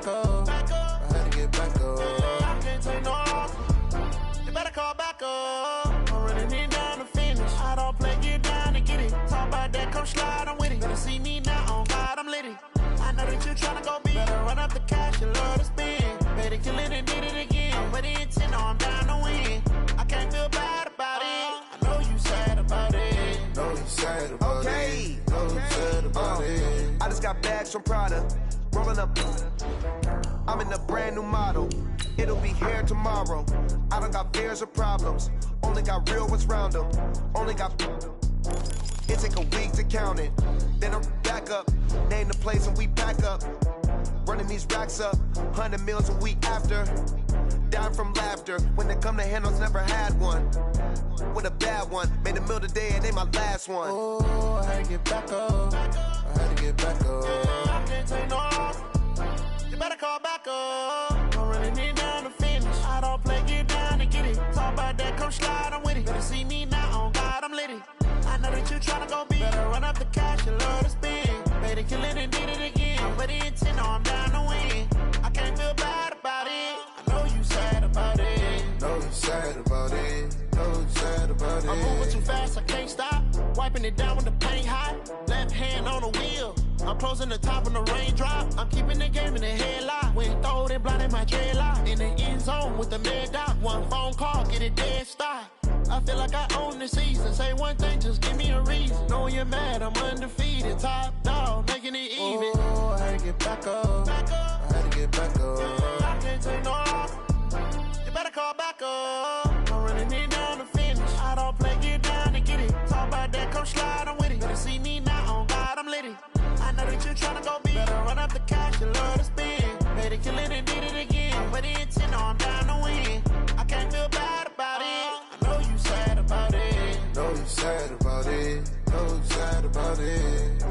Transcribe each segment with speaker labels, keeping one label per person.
Speaker 1: back up. I had to get back up. I can't take no loss. You better call back up. I'm running it down to finish. I don't play, get down to get it. Talk about that, come slide, I'm with it. Better see me now, on God, I'm litty. I know that you tryna go big. Better run up the cash, you love to spend. Better kill it and did it again. I'm with the intent, no, I'm down to win. I can't feel bad about it. I know you sad about it.
Speaker 2: Know you sad about it. Know you sad about it.
Speaker 3: I just got bags from Prada. Rolling up. I'm in a brand new model. It'll be here tomorrow. I don't got fears or problems. Only got real ones round them. Only got. It take a week to count it. Then I'm back up. Name the place and we pack up. Running these racks up. 100 meals a week after. Down from laughter. When they come to handles, never had one. With a bad one. Made a meal today and they my last one.
Speaker 1: Oh, I had to get back up. I had to get back up. I can't take no loss. You better call back up. I'm running it down to finish. I don't play, get down to get it. Talk about that, come slide, I'm with it. Better see me now, on God, I'm litty. I know that you tryna go big. Better run up the cash, you love to spend. Better kill it and did it again. I'm with the intent, no, I'm down to win. I can't feel bad about it. I know you sad about it.
Speaker 2: Know you sad about it. Know you sad about it.
Speaker 1: I'm moving too fast, I can't stop. Wiping it down with the paint hot. Left hand on the wheel. I'm closing the top when the raindrop. I'm keeping the game in the headlock. When throwed and blinded my dreadlock. In the end zone with the mad dot. One phone call, get it dead stop. I feel like I own the season. Say one thing, just give me a reason. Knowing you're mad, I'm undefeated. Top dog, making it even. Oh, I had to get back up. I had to get back up. I can't take no loss. You better call back up. I'm running it down to finish. I don't play, get down to get it. Talk about that, come slide, I'm with it. Better see me now, on God, I'm litty. I know that you tryna go big. Better run up the cash, you love to spend. Better kill it and did it again. I'm with the intent, no, I'm down to win. I can't feel bad about it. I know you sad about it.
Speaker 2: Know you sad about it. Know you sad about it.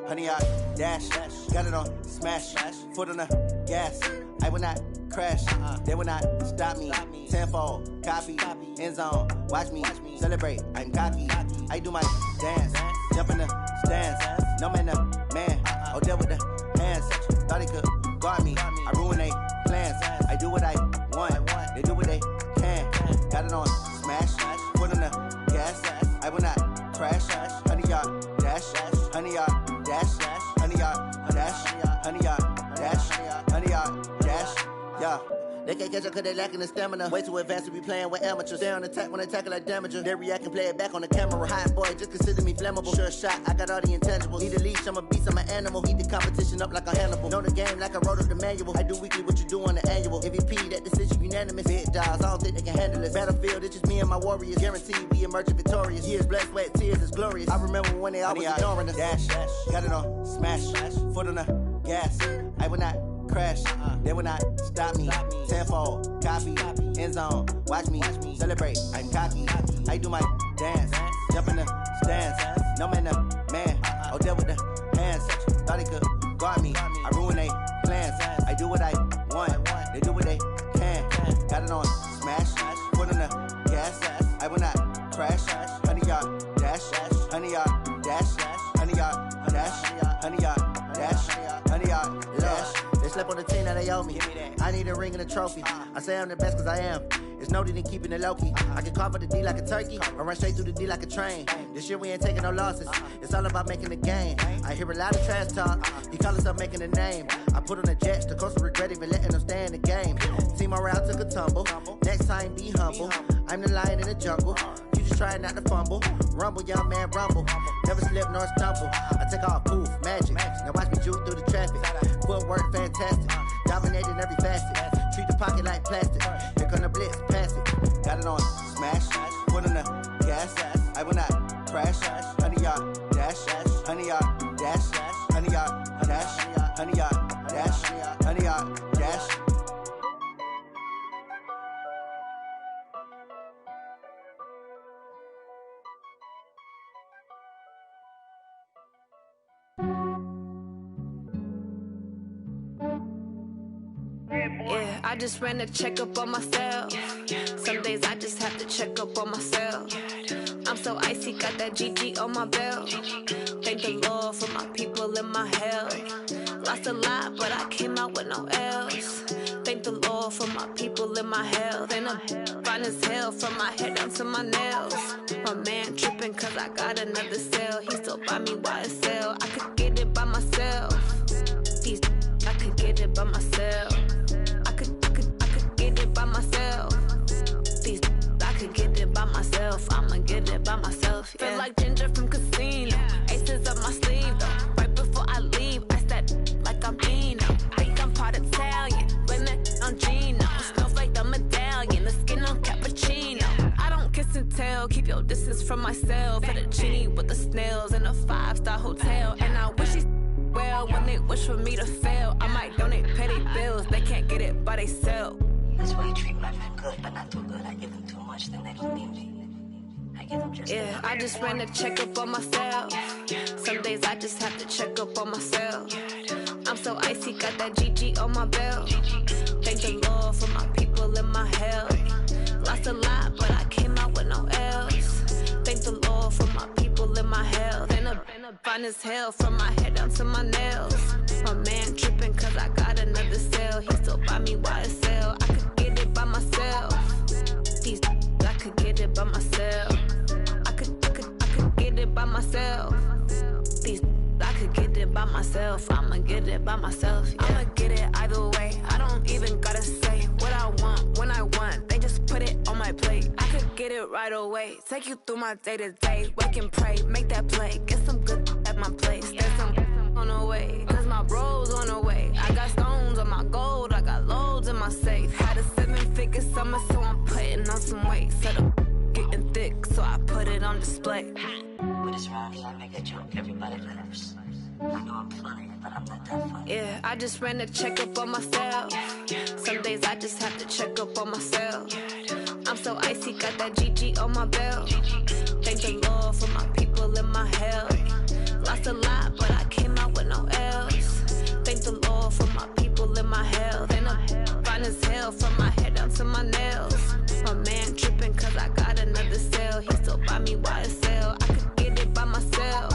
Speaker 4: Honey, I dash, got it on smash, foot on the gas. I will not crash, they will not stop me. Tenfold, copy, end zone, watch me celebrate. I'm cocky, I do my dance, jump in the stands. No man, man, oh there with the hands. Thought he could guard me, I ruin they plans. I do what I want, they do what they can. Got it on smash, foot on the gas. I will not crash, honey, y'all dash, honey, y'all dash, honey, y'all dash, honey, y'all dash, honey, y'all dash, yeah. They can't catch up cause they lacking the stamina. Way too advanced to be playing with amateurs. Stay on attack when they tackle like damager. They react and play it back on the camera. Hot boy, just consider me flammable. Sure shot, I got all the intangibles. Need a leash, I'm a beast, I'm an animal. Eat the competition up like a Hannibal. Know the game like I wrote up the manual. I do weekly what you do on the annual. MVP, that decision unanimous. Big dogs, I don't think they can handle this. Battlefield, it's just me and my warriors. Guaranteed we emerging victorious. Years, blood, sweat, tears, it's glorious. I remember when they always ignoring us. Dash, got it on smash, foot on the gas. I will not crash, they will not stop me. Tenfold, copy, end zone, watch me celebrate. I'm cocky, I do my dance, jump in the stands. No man, man, oh there with the hands. Thought he could guard me, I ruin they plans. I do what I want, they do what they can. Got it on smash, foot on the gas. I will not crash, honey, y'all dash, honey, y'all dash, honey, y'all dash, honey, y'all dash, honey, y'all dash. They slept on the team that they owe me. I need a ring and a trophy. I say I'm the best cause I am. It's no need in keeping it low-key. I can carve up the D like a turkey or run straight through the D like a train. This year we ain't taking no losses. It's all about making the game. I hear a lot of trash talk. He call himself making a name. I put on the Jets. The coach will regret even letting them stay in the game. Team morale took a tumble. Next time be humble. I'm the lion in the jungle. You just try not to fumble. Rumble, young man, rumble. Never slip nor stumble. I take off, poof, magic. Now watch me juke through the traffic. Footwork fantastic. Dominating every facet. Treat the pocket like plastic. Here come the blitz, pass it. Got it on smash. Foot on the gas. I will not crash. Honey, y'all dash. Honey, y'all dash. Honey, y'all dash. Honey, y'all dash. Honey, y'all dash.
Speaker 5: Yeah, I just ran a checkup on myself. Some days I just have to check up on myself. I'm so icy, got that GG on my belt. Thank the Lord for my people and my health. Lost a lot, but I came out with no L's. Thank the Lord for my people and my health. And I'm fine as hell from my head down to my nails. My man tripping cause I got another cell. He still buy me YSL. I could get it by myself. These I could get it by myself. I could get it by myself. These I could get it by myself. I'ma get it by myself. Yeah. Feel like Ginger from Casino. Aces up my sleeve though. Right before I leave, I step like I'm Dino. Think I'm part Italian. Blame it on Gino. Snowflake the medallion. The skin on cappuccino. I don't kiss and tell. Keep your distance from myself. At a genie with the snails in a 5-star hotel. And I wish these well when they wish for me to fail. I might donate petty bills. They can't get it by they sell.
Speaker 6: That's why you treat my men good, but not too good. I give them too much, then they don't need me. I give them just
Speaker 5: yeah, I just ran a checkup on myself. Some days I just have to check up on myself. I'm so icy, got that GG on my belt. Thank the Lord for my people and my health. Lost a lot, but I came out with no L's. Thank the Lord for my people and my health. And I'm fine as hell from my head down to my nails. My man tripping cause I got another cell. He still buy me YSL. I could get it by myself. These I could get it by myself. I could get it by myself. These I could get it by myself. I'ma get it by myself. Yeah. I'ma get it either way. I don't even gotta say what I want when I want. They just put it on my plate. I could get it right away. Take you through my day to day. Wake and pray, make that play. Get some good at my place. There's some on the way, cause my bro's on the way. I got stones on my gold. I got loads in my safe. Had a 7-figure summer, so I'm putting on some weight. Set up getting thick, so I put it on display.
Speaker 6: With this round here, I make a joke, everybody laughs. I know I'm funny, but I'm not that funny.
Speaker 5: Yeah, I just ran a checkup on myself. Some days I just have to check up on myself. I'm so icy, got that GG on my belt. Thank the Lord for my people and my health. Lost a lot, but I came out with no L's. Thank the Lord for my people and my health. And I'm fine as hell from my head down to my nails. My man tripping cause I got another cell. He still buy me YSL. I could get it by myself.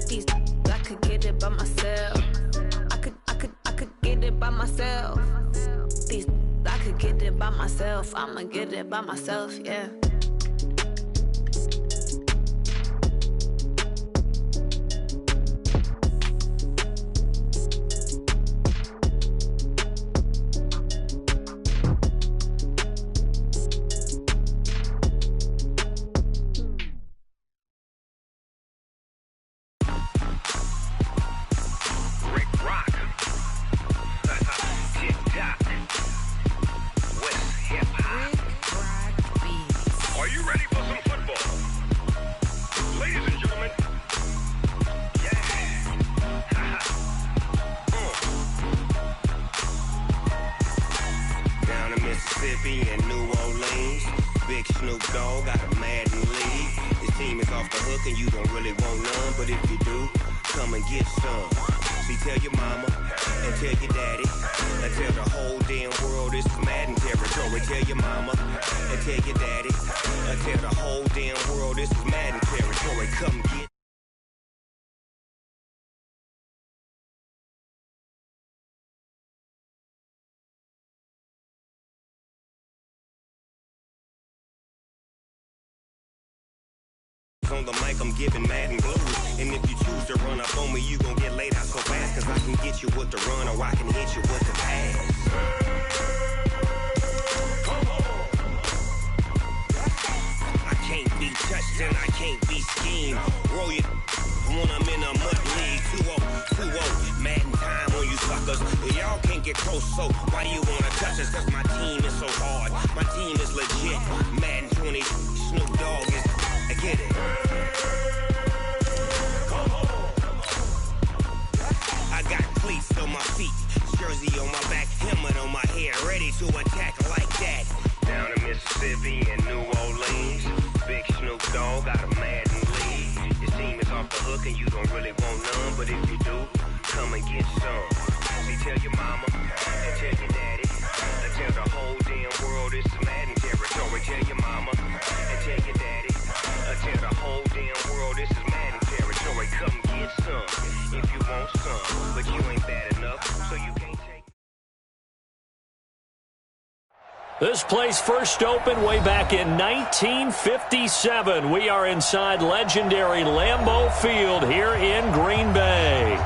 Speaker 5: These I could get it by myself. I could get it by myself. These I could get it by myself. I'ma get it by myself, yeah.
Speaker 7: On the mic, I'm giving Maddens Realest. And if you choose to run up on me, you gon' get laid out so fast. Cause I can get you with the run or I can hit you with the pass. I can't be touched and I can't be schemed. Roll you when I'm in a mud league. 2-0, Madden time on you suckers. Y'all can't get close, so why do you wanna touch us? Cause my team is so hard. My team is legit. Madden 20, Snoop Dogg is... I get it. I got cleats on my feet, jersey on my back, helmet on my head, ready to attack like that. Down in Mississippi and New Orleans, big Snoop Dogg got a Madden lead. Your team is off the hook and you don't really want none, but if you do, come and get some. See, tell your mama and tell your daddy, Tell the whole damn world this is Madden territory. Tell your mama and tell your daddy. Tell the whole damn world this is Madden territory. Come get some if you want some, but you ain't bad enough, so you can't take.
Speaker 8: This place first opened way back in 1957. We are inside legendary Lambeau Field here in Green Bay.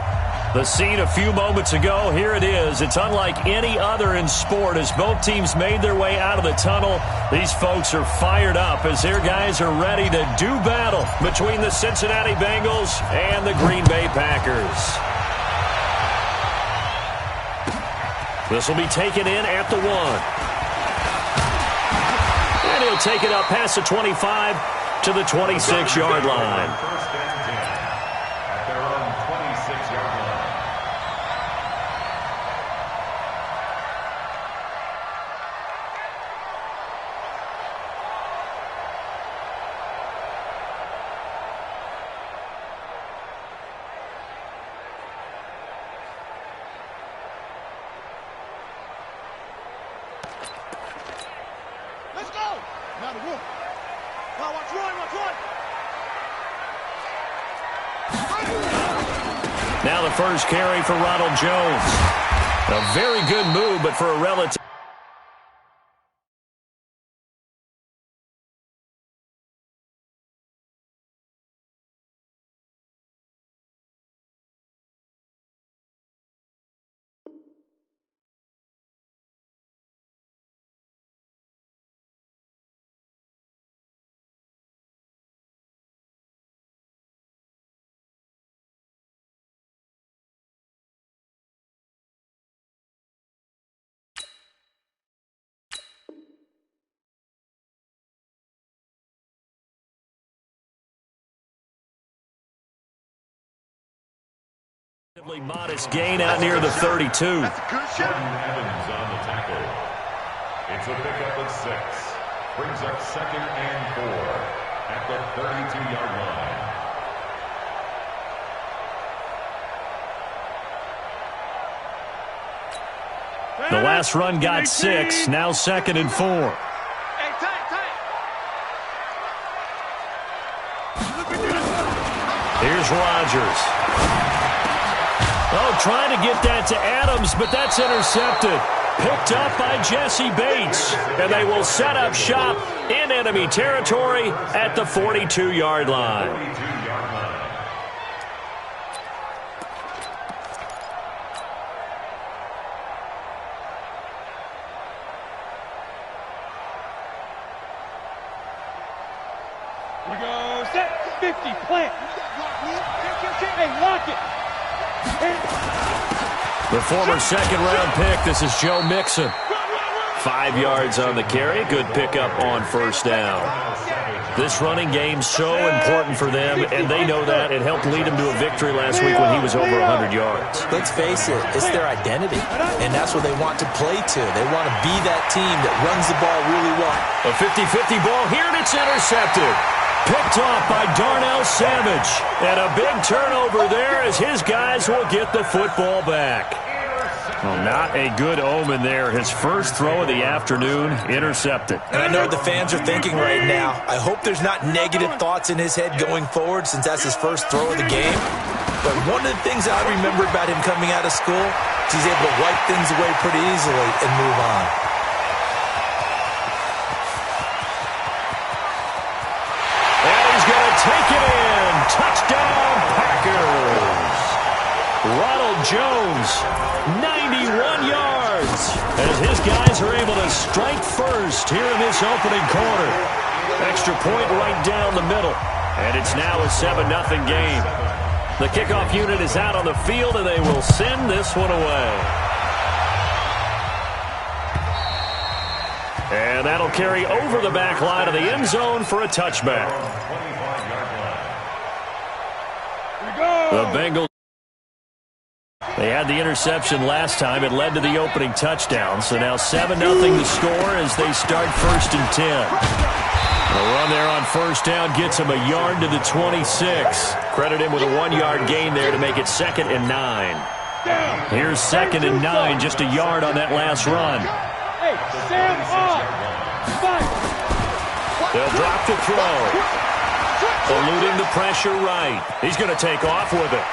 Speaker 8: The scene a few moments ago, here it is. It's unlike any other in sport as both teams made their way out of the tunnel. These folks are fired up as their guys are ready to do battle between the Cincinnati Bengals and the Green Bay Packers. This will be taken in at the 1. And he'll take it up past the 25 to the 26-yard line.
Speaker 9: First and 10 at their own 26-yard line.
Speaker 1: Let's go! Now the wolf. Now watch Roy, watch Roy.
Speaker 8: Now the first carry for Ronald Jones. A very good move, but for a relative. Modest gain out near the 32.
Speaker 1: That's a good shot.
Speaker 9: Evans on the tackle. It's a pickup of 6. Brings up 2nd and 4 at the 32-yard line.
Speaker 8: The last run got 6. Now 2nd and 4.
Speaker 1: Hey, tight.
Speaker 8: Here's Rodgers. Oh, trying to get that to Adams, but that's intercepted. Picked up by Jesse Bates. And they will set up shop in enemy territory at the 42-yard line.
Speaker 9: 42-yard line.
Speaker 1: We go set 50 plant. Hey, lock it.
Speaker 8: The former second-round pick, this is Joe Mixon. 5 yards on the carry. Good pickup on first down. This running game's so important for them, and they know that. It helped lead them to a victory last week when he was over 100 yards.
Speaker 10: Let's face it, it's their identity, and that's what they want to play to. They want to be that team that runs the ball really well.
Speaker 8: A 50-50 ball here, and it's intercepted. Picked off by Darnell Savage. And a big turnover there as his guys will get the football back. Well, not a good omen there. His first throw of the afternoon, intercepted.
Speaker 10: And I know what the fans are thinking right now. I hope there's not negative thoughts in his head going forward since that's his first throw of the game. But one of the things I remember about him coming out of school is he's able to wipe things away pretty easily and move on.
Speaker 8: Take it in. Touchdown, Packers. Ronald Jones, 91 yards. As his guys are able to strike first here in this opening quarter. Extra point right down the middle. And it's now a 7-0 game. The kickoff unit is out on the field, and they will send this one away. And that'll carry over the back line of the end zone for a touchback. The Bengals, they had the interception last time. It led to the opening touchdown. So now 7-0 the score as they start 1st and 10. The run there on first down gets him a yard to the 26. Credit him with a 1-yard gain there to make it 2nd and 9. Here's 2nd and 9, just a yard on that last run. They'll drop the throw. Eluding the pressure right. He's going to take off with it.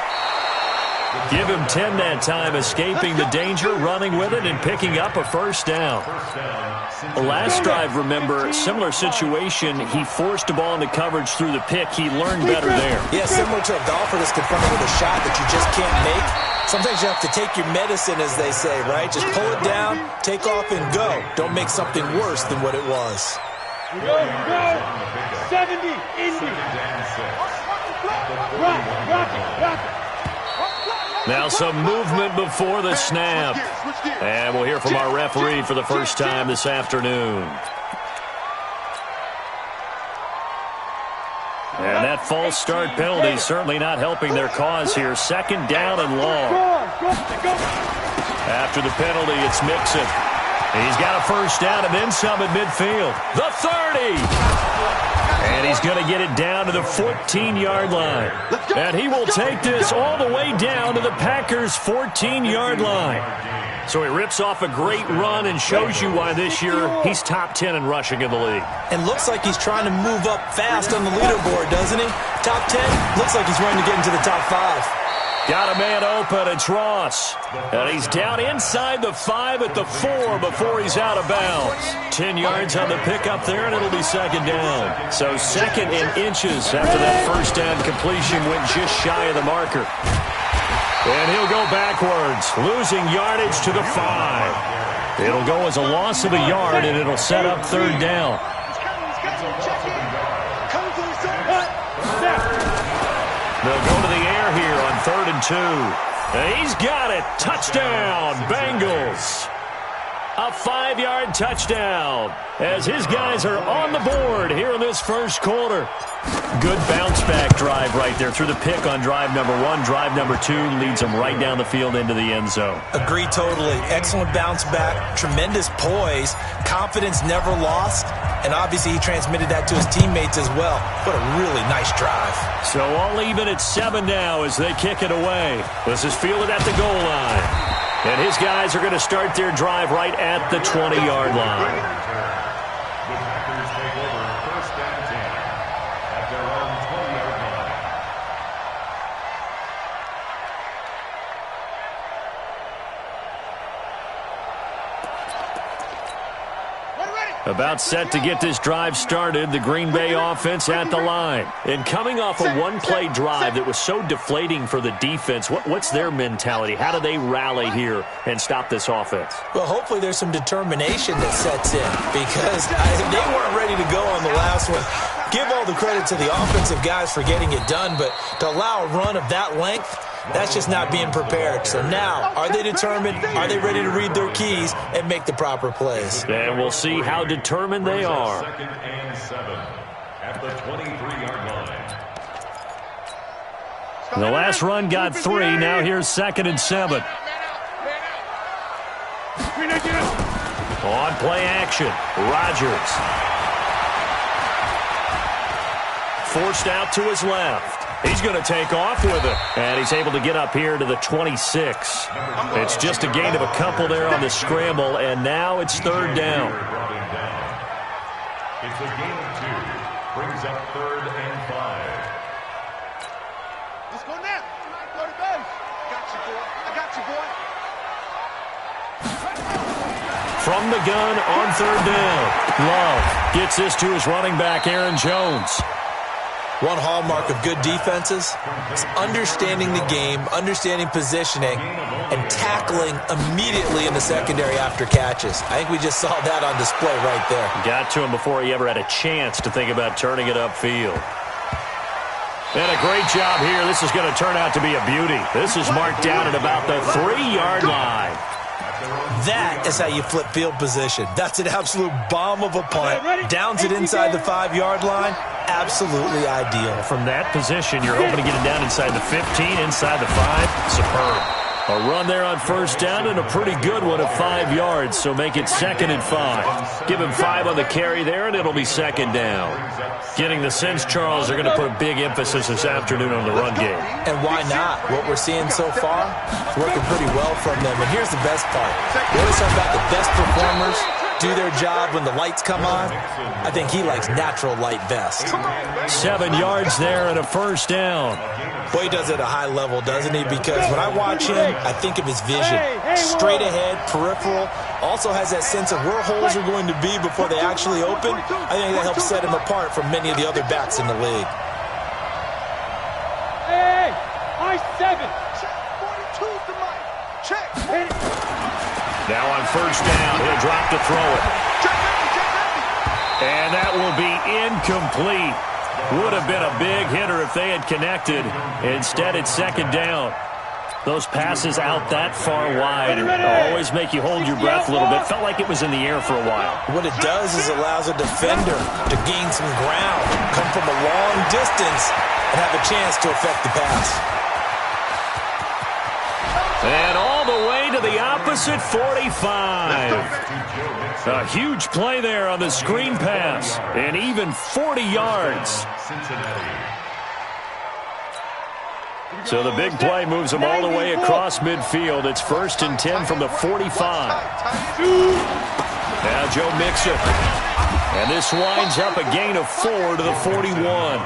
Speaker 8: Give him 10 that time, escaping the danger, running with it, and picking up a first down. Last drive, remember, similar situation. He forced the ball into coverage through the pick. He learned better there.
Speaker 10: Yeah, similar to a golfer that's confronted with a shot that you just can't make. Sometimes you have to take your medicine, as they say, right? Just pull it down, take off, and go. Don't make something worse than what it was.
Speaker 11: Go. 70, Indy. Rock it.
Speaker 8: Now some movement before the snap. And we'll hear from our referee for the first time this afternoon. And that false start penalty certainly not helping their cause here. Second down and long. After the penalty, it's Mixon. He's got a first down and then some at midfield. The 30. And he's going to get it down to the 14-yard line. And he will take this all the way down to the Packers' 14-yard line. So he rips off a great run and shows you why this year he's top 10 in rushing in the league.
Speaker 10: And looks like he's trying to move up fast on the leaderboard, doesn't he? Top 10, looks like he's running to get into the top 5.
Speaker 8: Got a man open, it's Ross. And he's down inside the 5 at the 4 before he's out of bounds. 10 yards on the pickup there, and it'll be second down. So second and inches after that first down completion went just shy of the marker. And he'll go backwards, losing yardage to the 5. It'll go as a loss of a yard, and it'll set up third down. They'll go to the air here on 3rd and 2. And he's got it. Touchdown, Bengals. A 5-yard touchdown as his guys are on the board here in this first quarter. Good bounce-back drive right there through the pick on drive number 1. Drive number 2 leads them right down the field into the end zone.
Speaker 10: Agree totally. Excellent bounce-back, tremendous poise, confidence never lost, and obviously he transmitted that to his teammates as well. What a really nice drive.
Speaker 8: So all even at 7 now as they kick it away. This is fielded at the goal line. And his guys are going to start their drive right at the 20-yard line. About set to get this drive started, the Green Bay offense at the line. And coming off a one-play drive that was so deflating for the defense, what's their mentality? How do they rally here and stop this offense?
Speaker 10: Well, hopefully there's some determination that sets in because they weren't ready to go on the last one. Give all the credit to the offensive guys for getting it done, but to allow a run of that length, that's just not being prepared. So now, are they determined? Are they ready to read their keys and make the proper plays?
Speaker 8: And we'll see how determined they are.
Speaker 9: 2nd and 7 at the 23-yard line.
Speaker 8: The last run got 3. Now here's 2nd and 7. On play action, Rodgers. Forced out to his left. He's going to take off with it. And he's able to get up here to the 26. It's just a gain of a couple there on the scramble, and now it's third down.
Speaker 9: It's a gain of 2. Brings up 3rd and 5.
Speaker 11: Let's go now. Go to base. I got you, boy.
Speaker 8: From the gun on third down. Love gets this to his running back, Aaron Jones.
Speaker 10: One hallmark of good defenses is understanding the game, understanding positioning, and tackling immediately in the secondary after catches. I think we just saw that on display right there.
Speaker 8: Got to him before he ever had a chance to think about turning it upfield. And a great job here. This is going to turn out to be a beauty. This is marked down at about the 3-yard line.
Speaker 10: That is how you flip field position. That's an absolute bomb of a punt. Downs it inside the 5-yard line. Absolutely ideal.
Speaker 8: From that position, you're hoping to get it down inside the 15, inside the 5. Superb. A run there on first down and a pretty good one at 5 yards, so make it 2nd and 5. Give him 5 on the carry there, and it'll be second down. Getting the sense, Charles, they're going to put a big emphasis this afternoon on the run game.
Speaker 10: And why not? What we're seeing so far is working pretty well from them. And here's the best part. We always talk about the best performers do their job when the lights come on. I think he likes natural light vest.
Speaker 8: 7 yards there and a first down.
Speaker 10: Boy, he does it at a high level, doesn't he? Because when I watch him, I think of his vision. Straight ahead, peripheral. Also has that sense of where holes are going to be before they actually open. I think that helps set him apart from many of the other backs in the league.
Speaker 11: Hey, I-7. Check, 42's the mic. Check.
Speaker 8: Now on first down, he'll drop to throw it. And that will be incomplete. Would have been a big hitter if they had connected. Instead, it's second down. Those passes out that far wide always make you hold your breath a little bit. Felt like it was in the air for a while.
Speaker 10: What it does is allows a defender to gain some ground, come from a long distance, and have a chance to affect the pass.
Speaker 8: And all the way to the opposite 45. A huge play there on the screen pass. And even 40 yards. So the big play moves them all the way across midfield. It's 1st and 10 from the 45. Now Joe Mixon. And this winds up a gain of 4 to the 41.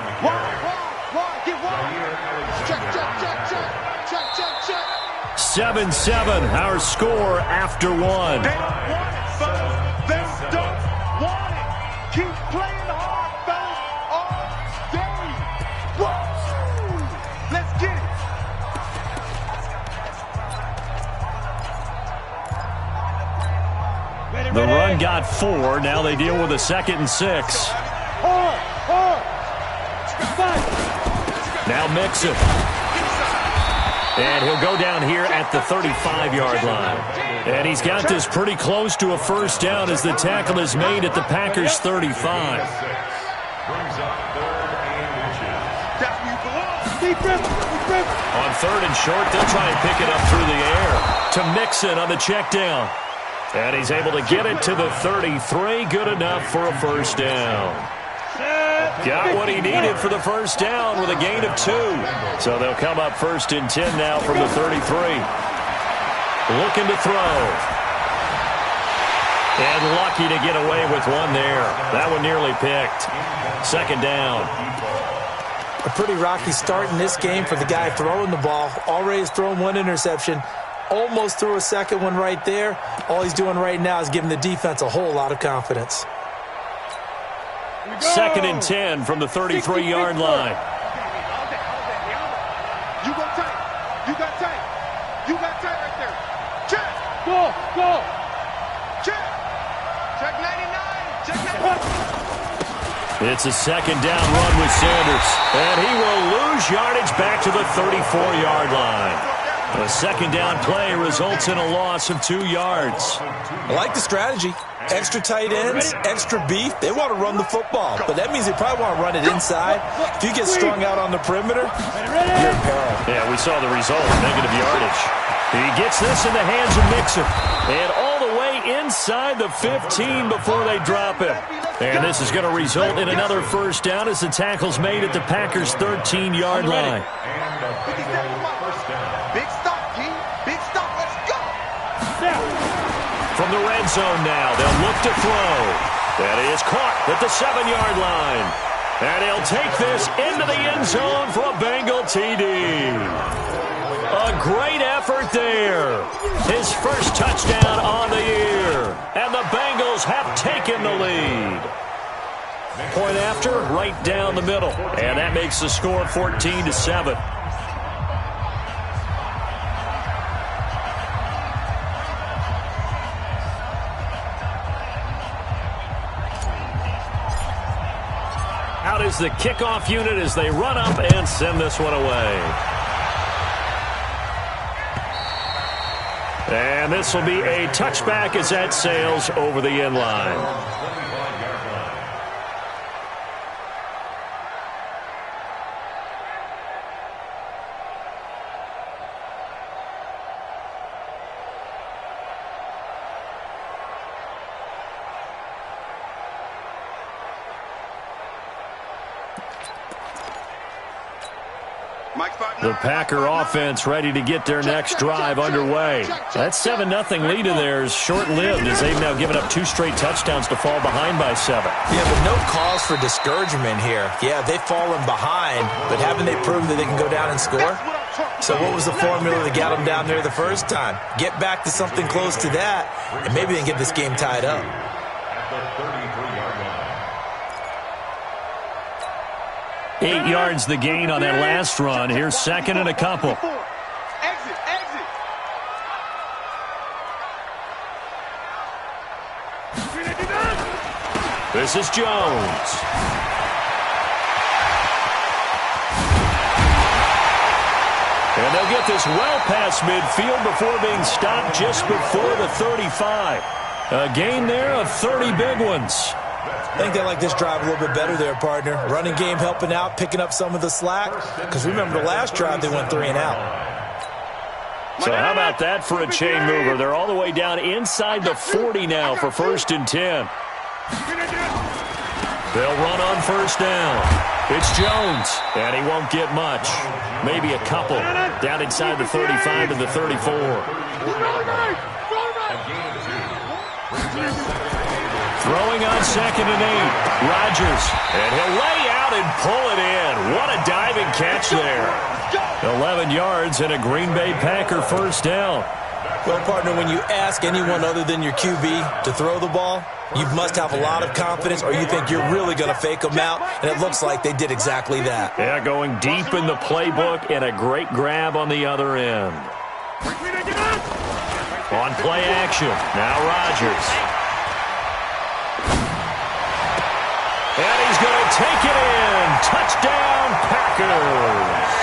Speaker 8: 7-7, our score after 1.
Speaker 11: They don't want it, fellas. They don't want it. Keep playing hard, fellas, all day. Woo! Let's get it.
Speaker 8: The run got 4. Now they deal with a 2nd and 6. Now Mixon. And he'll go down here at the 35-yard line. And he's got this pretty close to a first down as the tackle is made at the Packers' 35.
Speaker 11: On
Speaker 8: 3rd and short, they'll try and pick it up through the air to Mixon on the check down. And he's able to get it to the 33. Good enough for a first down. Got what he needed for the first down with a gain of 2. So they'll come up 1st and 10 now from the 33. Looking to throw. And lucky to get away with one there. That one nearly picked. 2nd down.
Speaker 10: A pretty rocky start in this game for the guy throwing the ball. Already has thrown 1 interception. Almost threw a 2nd one right there. All he's doing right now is giving the defense a whole lot of confidence.
Speaker 8: 2nd and 10 from the 33-yard line.
Speaker 11: You got tight. You got tight. You got tight right there. Check. Go. Check. Check 99. Check 99.
Speaker 8: It's a 2nd down run with Sanders. And he will lose yardage back to the 34-yard line. A 2nd down play results in a loss of 2 yards.
Speaker 10: I like the strategy. Extra tight ends, extra beef. They want to run the football, but that means they probably want to run it inside. If you get strung out on the perimeter, you're in peril.
Speaker 8: Yeah, we saw the result, negative yardage. He gets this in the hands of Mixon. And all the way inside the 15 before they drop it. And this is going to result in another first down as the tackle's made at the Packers' 13-yard line.
Speaker 11: Big stop, team. Big stop. Let's go.
Speaker 8: From the red zone now, they'll look to throw. That is caught at the 7-yard line. And he'll take this into the end zone for a Bengal TD. A great effort there. His first touchdown on the year. And the Bengals have taken the lead. Point after, right down the middle. And that makes the score 14-7. Out is the kickoff unit as they run up and send this one away. And this will be a touchback as that sails over the end line. The Packer offense ready to get their next drive underway. That 7-0 lead of theirs short-lived as they've now given up 2 straight touchdowns to fall behind by 7.
Speaker 10: Yeah, but no cause for discouragement here. Yeah, they've fallen behind, but haven't they proven that they can go down and score? So what was the formula that got them down there the first time? Get back to something close to that, and maybe they can get this game tied up.
Speaker 9: At the 33-yard line.
Speaker 8: 8 yards the gain on that last run. Here's second and a couple.
Speaker 11: Exit, exit.
Speaker 8: This is Jones. And they'll get this well past midfield before being stopped just before the 35. A gain there of 30 big ones.
Speaker 10: I think they like this drive a little bit better there, partner. Running game helping out, picking up some of the slack. Because remember the last drive, they went 3 and out.
Speaker 8: So how about that for a chain mover? They're all the way down inside the 40 now for 1st and 10. They'll run on 1st down. It's Jones, and he won't get much. Maybe a couple. Down inside the 35 and the 34. Throwing on 2nd and 8. Rodgers, and he'll lay out and pull it in. What a diving catch there. 11 yards and a Green Bay Packer 1st down.
Speaker 10: Well, partner, when you ask anyone other than your QB to throw the ball, you must have a lot of confidence or you think you're really going to fake them out, and it looks like they did exactly that.
Speaker 8: Yeah, going deep in the playbook and a great grab on the other end. On play action, now Rodgers. And he's going to take it in. Touchdown, Packers.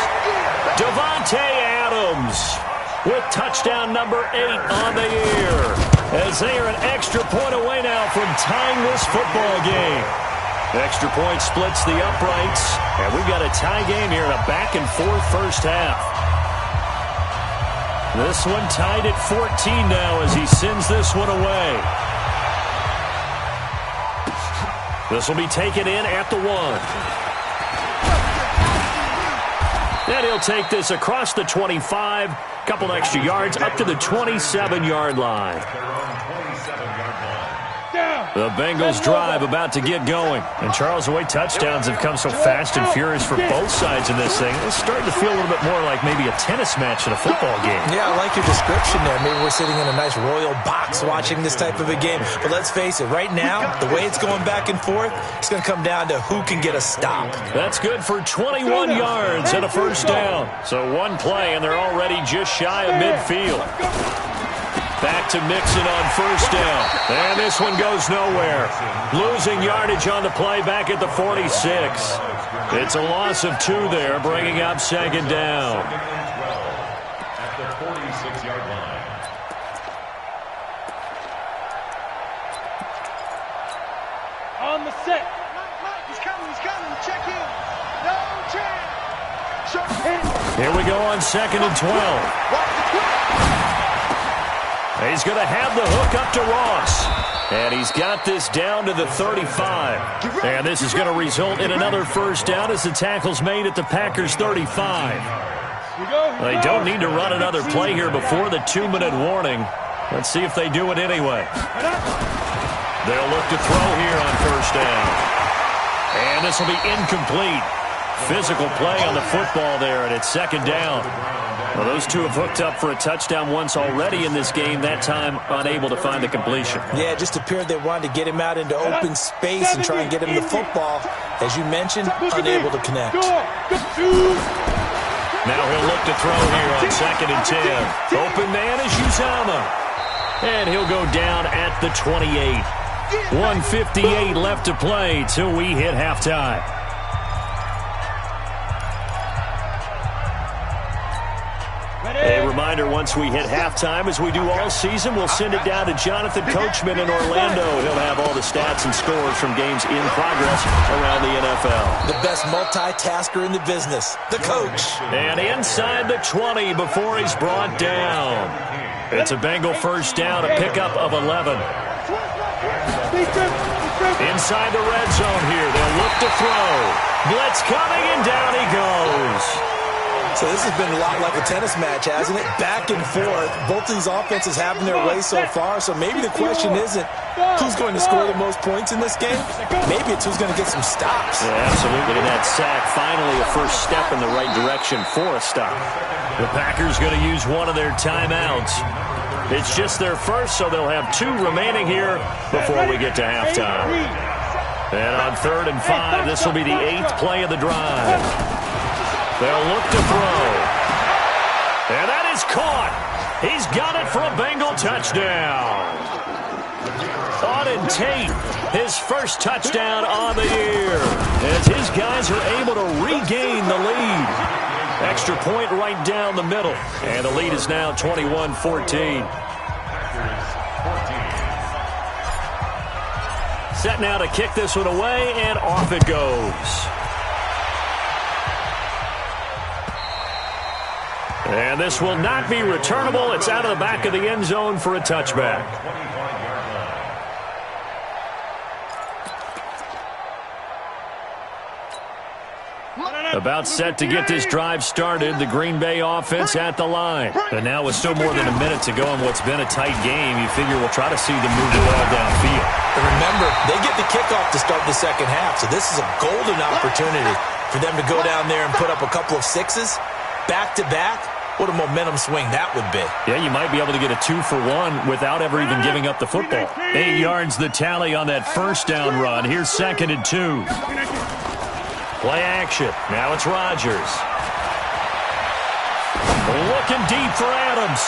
Speaker 8: Devontae Adams with touchdown number 8 on the year, as they are an extra point away now from tying this football game. Extra point splits the uprights, and we've got a tie game here in a back-and-forth first half. This one tied at 14 now as he sends this one away. This will be taken in at the 1. And he'll take this across the 25, couple extra yards up to the 27-yard line. The Bengals drive about to get going. And Charles, the way touchdowns have come so fast and furious for both sides in this thing, it's starting to feel a little bit more like maybe a tennis match in a football game.
Speaker 10: Yeah, I like your description there. Maybe we're sitting in a nice royal box watching this type of a game. But let's face it, right now, the way it's going back and forth, it's going to come down to who can get a stop.
Speaker 8: That's good for 21 yards and a 1st down. So one play, and they're already just shy of midfield. Back to Mixon on 1st down. And this one goes nowhere. Losing yardage on the play back at the 46. It's a loss of 2 there, bringing up 2nd down.
Speaker 9: At the 46-yard line.
Speaker 11: On the set. He's coming, check in. No chance.
Speaker 8: Here we go on 2nd and 12. He's going to have the hook up to Ross. And he's got this down to the 35. And this is going to result in another 1st down as the tackle's made at the Packers' 35. They don't need to run another play here before the 2-minute warning. Let's see if they do it anyway. They'll look to throw here on 1st down. And this will be incomplete. Physical play on the football there, and it's 2nd down. Well, those two have hooked up for a touchdown once already in this game, that time unable to find the completion.
Speaker 10: Yeah, it just appeared they wanted to get him out into open space and try and get him the football. As you mentioned, unable to connect.
Speaker 8: Now he'll look to throw here on 2nd and 10. Open man is Uzomah. And he'll go down at the 28. 1:58 left to play till we hit halftime. A reminder, once we hit halftime, as we do all season, we'll send it down to Jonathan Coachman in Orlando. He'll have all the stats and scores from games in progress around the NFL.
Speaker 10: The best multitasker in the business, the coach.
Speaker 8: And inside the 20 before he's brought down. It's a Bengal 1st down, a pickup of 11. Inside the red zone here, they'll look to throw. Blitz coming, and down he goes.
Speaker 10: So this has been a lot like a tennis match, hasn't it? Back and forth. Both of these offenses having their way so far. So maybe the question isn't who's going to score the most points in this game. Maybe it's who's going to get some stops.
Speaker 8: Yeah, absolutely. And that sack, finally a first step in the right direction for a stop. The Packers going to use one of their timeouts. It's just their first, so they'll have 2 remaining here before we get to halftime. And on 3rd and 5, this will be the 8th play of the drive. They'll look to throw. And that is caught. He's got it for a Bengal touchdown. Auden Tate, his first touchdown on the year, as his guys are able to regain the lead. Extra point right down the middle. And the lead is now 21-14. Set now to kick this one away, and off it goes. And this will not be returnable. It's out of the back of the end zone for a touchback. About set to get this drive started. The Green Bay offense at the line. And now with still more than a minute to go in what's been a tight game, you figure we'll try to see them move the ball downfield.
Speaker 10: And remember, they get the kickoff to start the second half, so this is a golden opportunity for them to go down there and put up a couple of 6s back-to-back. What a momentum swing that would be.
Speaker 8: Yeah, you might be able to get a 2-for-1 without ever even giving up the football. 8 yards the tally on that first down run. Here's 2nd and 2. Play action. Now it's Rodgers. Looking deep for Adams.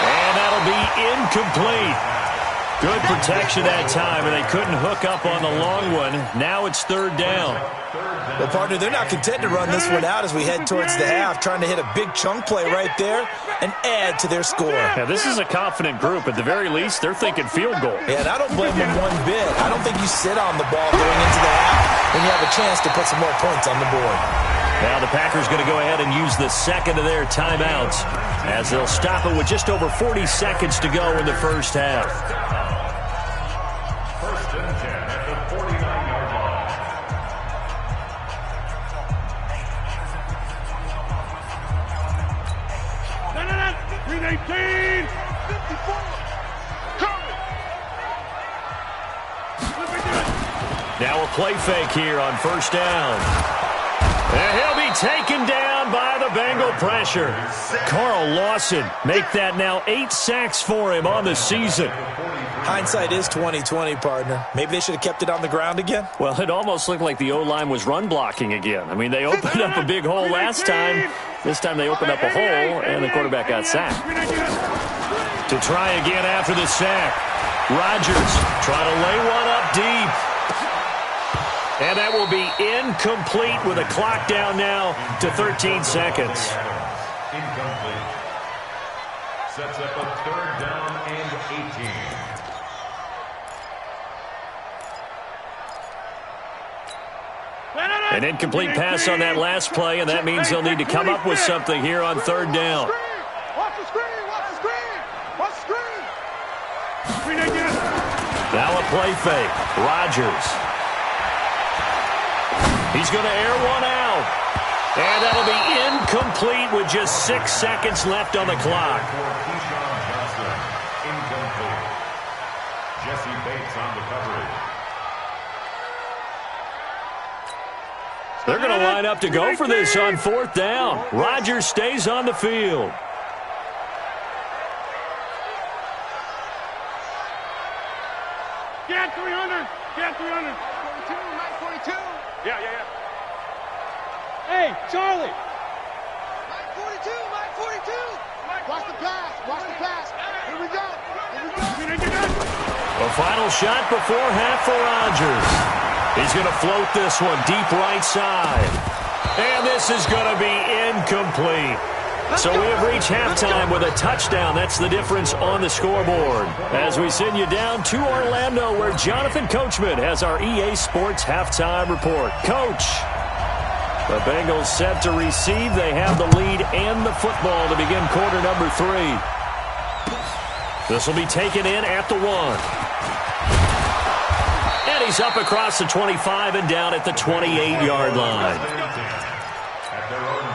Speaker 8: And that'll be incomplete. Good protection that time, and they couldn't hook up on the long one. Now it's 3rd down.
Speaker 10: Well, partner, they're not content to run this one out as we head towards the half, trying to hit a big chunk play right there and add to their score.
Speaker 8: Yeah, this is a confident group. At the very least, they're thinking field goal.
Speaker 10: Yeah, and I don't blame them one bit. I don't think you sit on the ball going into the half when you have a chance to put some more points on the board.
Speaker 8: Now the Packers going to go ahead and use the second of their timeouts as they'll stop it with just over 40 seconds to go in the first half.
Speaker 9: 1st and 10 at the 49-yard line.
Speaker 8: Now a play fake here on 1st down. And he'll be taken down by the Bengal pressure. Carl Lawson make that now 8 sacks for him on the season.
Speaker 10: Hindsight is 20/20, partner. Maybe they should have kept it on the ground again.
Speaker 8: Well, it almost looked like the O-line was run blocking again. I mean, they opened up a big hole last time. This time they opened up a hole, and the quarterback got sacked. To try again after the sack. Rodgers trying to lay one up deep. And that will be incomplete with a clock down now to 13 seconds.
Speaker 9: Incomplete. Sets up a 3rd down and 18.
Speaker 8: An incomplete pass on that last play, and that means they'll need to come up with something here on 3rd down.
Speaker 11: Watch the screen! Watch the screen! Watch the screen!
Speaker 8: Now a play fake. Rodgers. He's going to air one out. And that'll be incomplete with just 6 seconds left on the clock.
Speaker 9: Incomplete. Jesse Bates on the coverage.
Speaker 8: They're going to line up to go for this on 4th down. Rodgers stays on the field.
Speaker 11: Get 300! Get 300! 42, Mike 42! Yeah. Hey, Charlie! Mike 42, Mike 42! Watch the pass, watch the pass. Here we go.
Speaker 8: A final shot before half for Rodgers. He's going to float this one deep right side. And this is going to be incomplete. So we have reached halftime with a touchdown. That's the difference on the scoreboard. As we send you down to Orlando, where Jonathan Coachman has our EA Sports halftime report. Coach, the Bengals set to receive. They have the lead and the football to begin quarter number 3. This will be taken in at the 1. And he's up across the 25 and down at the 28-yard line.
Speaker 9: At their own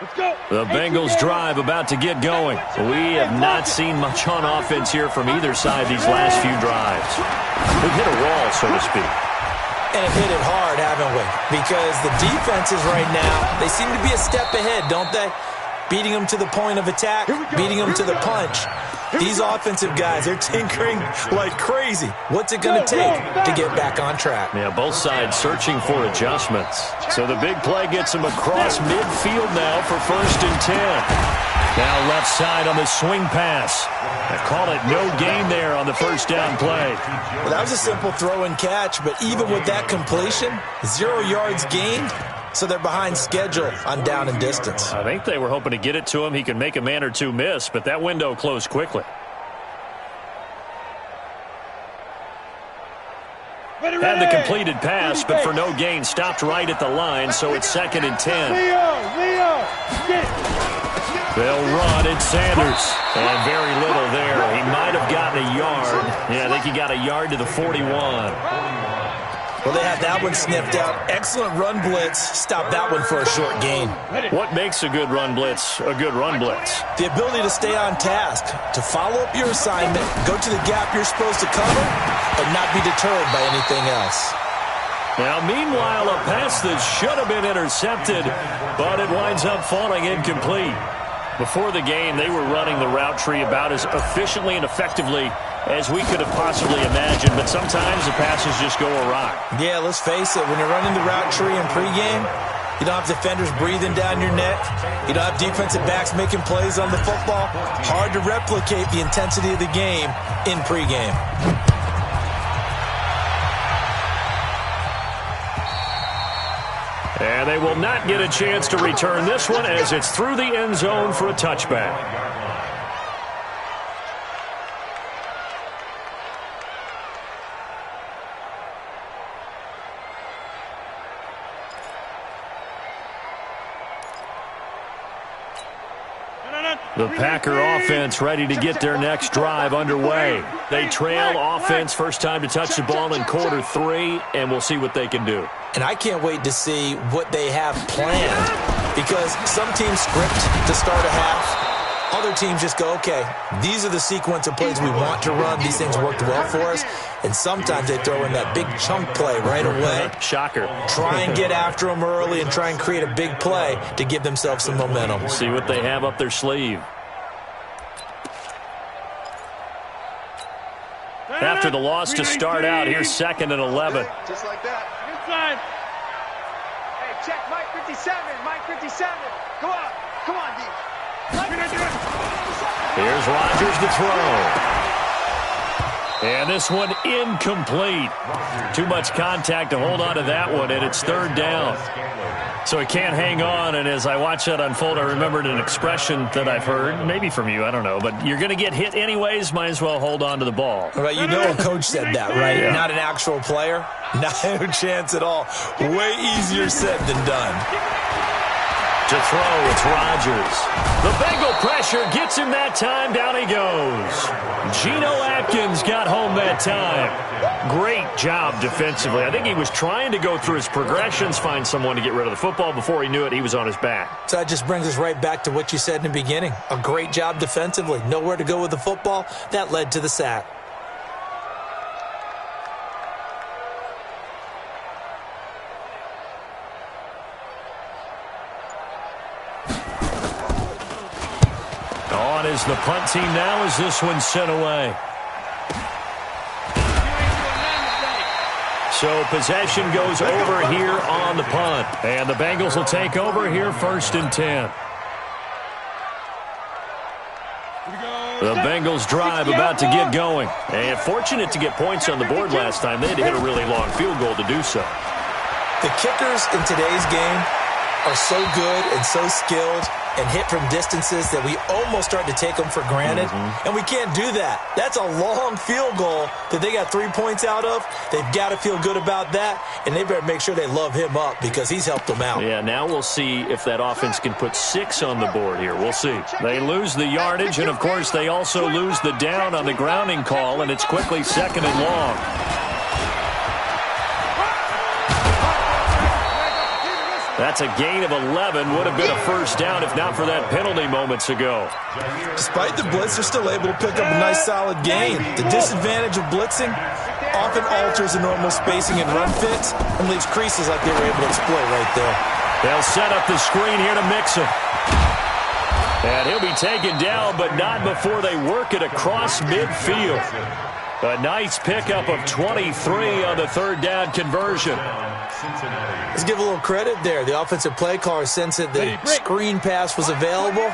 Speaker 8: The Bengals drive about to get going. We have not seen much on offense here from either side these last few drives. We've hit a wall, so to speak.
Speaker 10: And have hit it hard, haven't we? Because the defenses right now, they seem to be a step ahead, don't they? Beating them to the point of attack, beating them to the punch. These offensive guys, they're tinkering like crazy. What's it going to take to get back on track?
Speaker 8: Yeah, both sides searching for adjustments. So the big play gets them across midfield now for 1st and 10. Now left side on the swing pass. They call it no gain there on the first down play.
Speaker 10: Well, that was a simple throw and catch, but even with that completion, 0 yards gained. So they're behind schedule on down and distance.
Speaker 8: I think they were hoping to get it to him. He could make a man or two miss, but that window closed quickly. Had the completed pass, but for no gain, stopped right at the line, so it's 2nd and 10. They'll run at Sanders, and very little there. He might have gotten a yard. Yeah, I think he got a yard to the 41.
Speaker 10: Well, they have that one sniffed out. Excellent run blitz. Stop that one for a short gain.
Speaker 8: What makes a good run blitz a good run blitz?
Speaker 10: The ability to stay on task, to follow up your assignment, go to the gap you're supposed to cover, and not be deterred by anything else.
Speaker 8: Now, meanwhile, a pass that should have been intercepted, but it winds up falling incomplete. Before the game, they were running the route tree about as efficiently and effectively as we could have possibly imagined, but sometimes the passes just go awry.
Speaker 10: Yeah, let's face it, when you're running the route tree in pregame, you don't have defenders breathing down your neck. You don't have defensive backs making plays on the football. Hard to replicate the intensity of the game in pregame.
Speaker 8: And they will not get a chance to return this one as it's through the end zone for a touchback. The Packer offense ready to get their next drive underway. They trail offense, first time to touch the ball in Q3, and we'll see what they can do.
Speaker 10: And I can't wait to see what they have planned, because some teams script to start a half. Other teams just go, okay, these are the sequence of plays we want to run. These things worked well for us. And sometimes they throw in that big chunk play right away.
Speaker 8: Shocker.
Speaker 10: Try and get after them early and try and create a big play to give themselves some momentum.
Speaker 8: See what they have up their sleeve. After the loss to start out, here's 2nd and 11.
Speaker 11: Just like that. Inside. Hey, check Mike 57. Mike 57. Go on. Come on, D.
Speaker 8: Here's Rodgers to throw. And this one incomplete. Too much contact to hold on to that one, and it's 3rd down. So he can't hang on, and as I watch that unfold, I remembered an expression that I've heard, maybe from you, I don't know, but you're going to get hit anyways, might as well hold on to the ball.
Speaker 10: Right, you know a coach said that, right? Yeah. Not an actual player. No chance at all. Way easier said than done.
Speaker 8: To throw, it's Rodgers. The Bengal pressure gets him that time. Down he goes. Geno Atkins got home that time. Great job defensively. I think he was trying to go through his progressions, find someone to get rid of the football. Before he knew it, he was on his back.
Speaker 10: So that just brings us right back to what you said in the beginning. A great job defensively. Nowhere to go with the football. That led to the sack.
Speaker 8: On is the punt team now as this one's sent away. So possession goes over here on the punt. And the Bengals will take over here 1st and 10. The Bengals drive about to get going. And fortunate to get points on the board last time. They had to hit a really long field goal to do so.
Speaker 10: The kickers in today's game are so good and so skilled and hit from distances that we almost start to take them for granted. And we can't do that. That's a long field goal that they got 3 points out of. They've got to feel good about that, and they better make sure they love him up because he's helped them out.
Speaker 8: Yeah, now we'll see if that offense can put 6 on the board here. We'll see. They lose the yardage, and, of course, they also lose the down on the grounding call, and it's quickly 2nd and long. That That's a gain of 11. Would have been a first down if not for that penalty moments ago.
Speaker 10: Despite the blitz, they're still able to pick up a nice solid gain. The disadvantage of blitzing often alters the normal spacing and run fits and leaves creases like they were able to exploit right there.
Speaker 8: They'll set up the screen here to Mixon. And he'll be taken down, but not before they work it across midfield. A nice pickup of 23 on the third down conversion.
Speaker 10: Let's give a little credit there. The offensive play caller sensed that the screen pass was available.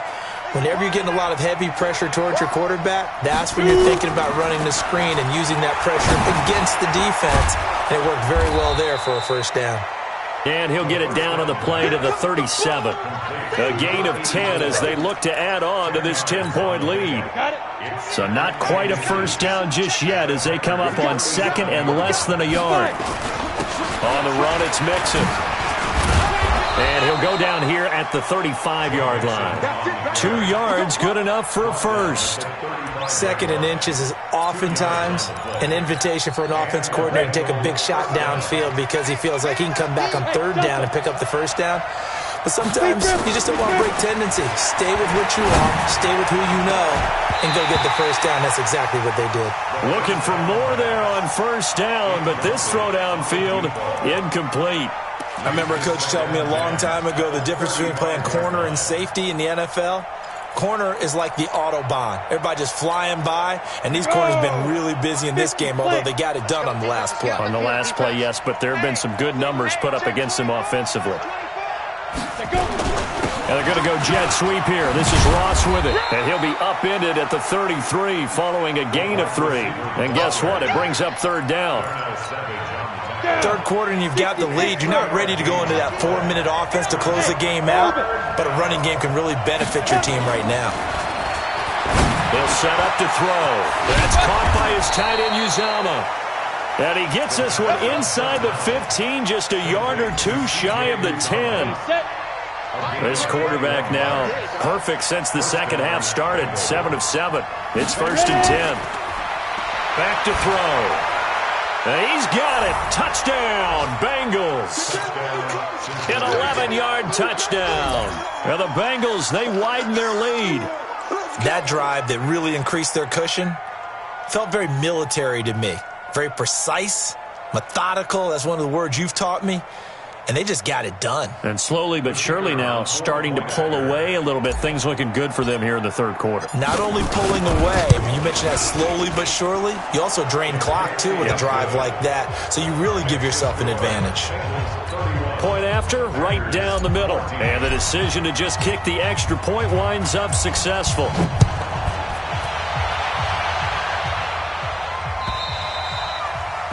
Speaker 10: Whenever you're getting a lot of heavy pressure towards your quarterback, that's when you're thinking about running the screen and using that pressure against the defense. And it worked very well there for a first down.
Speaker 8: And he'll get it down on the play to the 37. A gain of 10 as they look to add on to this 10-point lead. So not quite a first down just yet as they come up on second and less than a yard. On the run, it's Mixon. And he'll go down here at the 35-yard line. 2 yards, good enough for a first.
Speaker 10: Second and inches is oftentimes an invitation for an offense coordinator to take a big shot downfield because he feels like he can come back on third down and pick up the first down. But sometimes you just don't want to break tendency. Stay with what you are, stay with who you know, and go get the first down. That's exactly what they did.
Speaker 8: Looking for more there on first down, but this throw downfield, incomplete.
Speaker 10: I remember a coach telling me a long time ago the difference between playing corner and safety in the NFL. Corner is like the Autobahn. Everybody just flying by, and these corners have been really busy in this game, although they got it done on the last play.
Speaker 8: On the last play, yes, but there have been some good numbers put up against them offensively. And they're going to go jet sweep here. This is Ross with it, and he'll be upended at the 33 following a gain of 3. And guess what? It brings up third down.
Speaker 10: Third quarter and you've got the lead. You're not ready to go into that 4-minute offense to close the game out, but a running game can really benefit your team right now.
Speaker 8: They'll set up to throw. That's caught by his tight end, Uzama. And he gets this one inside the 15, just a yard or 2 shy of the 10. This quarterback now perfect since the second half started. 7 of 7. It's first and 10. Back to throw. He's got it. Touchdown, Bengals. An 11-yard touchdown. And the Bengals, they widen their lead.
Speaker 10: That drive that really increased their cushion felt very military to me. Very precise, methodical. That's one of the words you've taught me. And they just got it done.
Speaker 8: And slowly but surely now starting to pull away a little bit. Things looking good for them here in the third quarter.
Speaker 10: Not only pulling away, you mentioned that slowly but surely, you also drain clock too with a drive like that. So you really give yourself an advantage.
Speaker 8: Point after, right down the middle. And the decision to just kick the extra point winds up successful.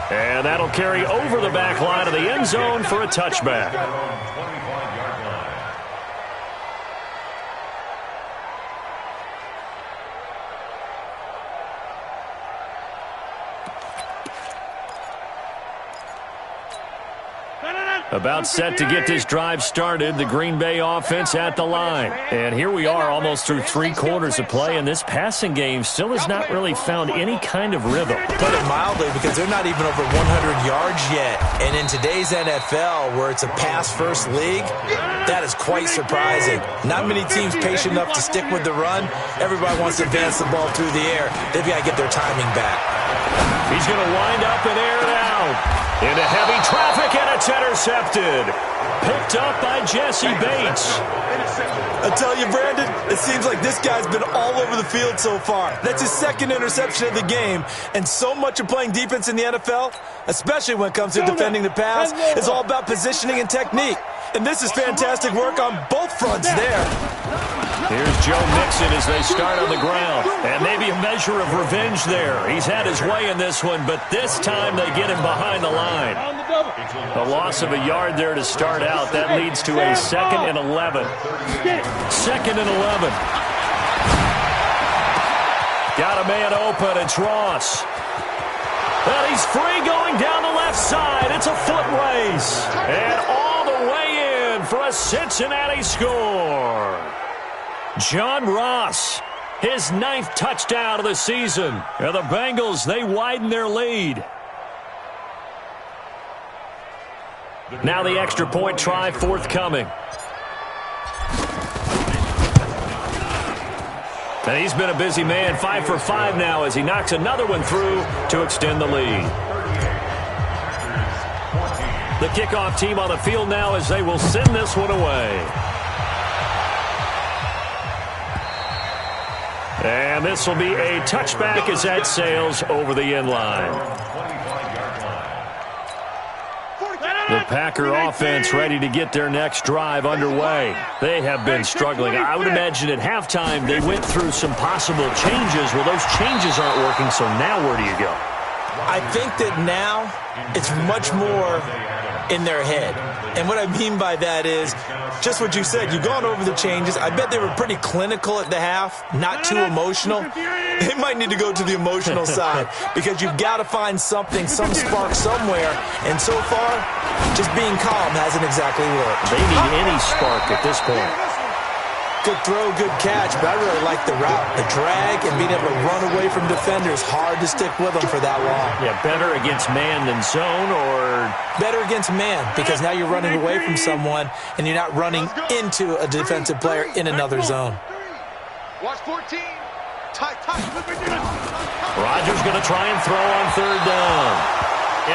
Speaker 8: And that'll carry over the back line of the end zone for a touchback. About set to get this drive started, the Green Bay offense at the line. And here we are almost through 3 quarters of play, and this passing game still has not really found any kind of rhythm.
Speaker 10: Put it mildly, because they're not even over 100 yards yet. And in today's NFL, where it's a pass-first league, that is quite surprising. Not many teams patient enough to stick with the run. Everybody wants to advance the ball through the air. They've got to get their timing back.
Speaker 8: He's going to wind up and air it out. Into heavy traffic, and it's intercepted. Picked up by Jesse Bates.
Speaker 10: I tell you, Brandon, it seems like this guy's been all over the field so far. That's his second interception of the game. And so much of playing defense in the NFL, especially when it comes to defending the pass, is all about positioning and technique. And this is fantastic work on both fronts there.
Speaker 8: Here's Joe Mixon as they start on the ground. And maybe a measure of revenge there. He's had his way in this one, but this time they get him behind the line. A loss of a yard there to start out. That leads to a 2nd and 11. 2nd and 11. Got a man open. It's Ross. And he's free going down the left side. It's a foot race. And all the way in for a Cincinnati score. John Ross, his 9th touchdown of the season. And the Bengals, they widen their lead. Now the extra point try forthcoming. And he's been a busy man, 5 for 5 now as he knocks another one through to extend the lead. The kickoff team on the field now as they will send this one away. And this will be a touchback as that sails over the end line. The Packer offense ready to get their next drive underway. They have been struggling. I would imagine at halftime they went through some possible changes. Well, those changes aren't working, so now where do you go?
Speaker 10: I think that now it's much more in their head. And what I mean by that is just what you said. You've gone over the changes. I bet they were pretty clinical at the half, not too emotional. They might need to go to the emotional side because you've got to find something, some spark somewhere. And so far, just being calm hasn't exactly worked.
Speaker 8: They need any spark at this point.
Speaker 10: Good throw, good catch, but I really like the route. The drag and being able to run away from defenders, hard to stick with them for that long.
Speaker 8: Yeah, better against man than zone, or?
Speaker 10: Better against man, because now you're running away from someone and you're not running into a defensive player in another zone.
Speaker 11: Watch 14. Tight.
Speaker 8: Rodgers going to try and throw on third down.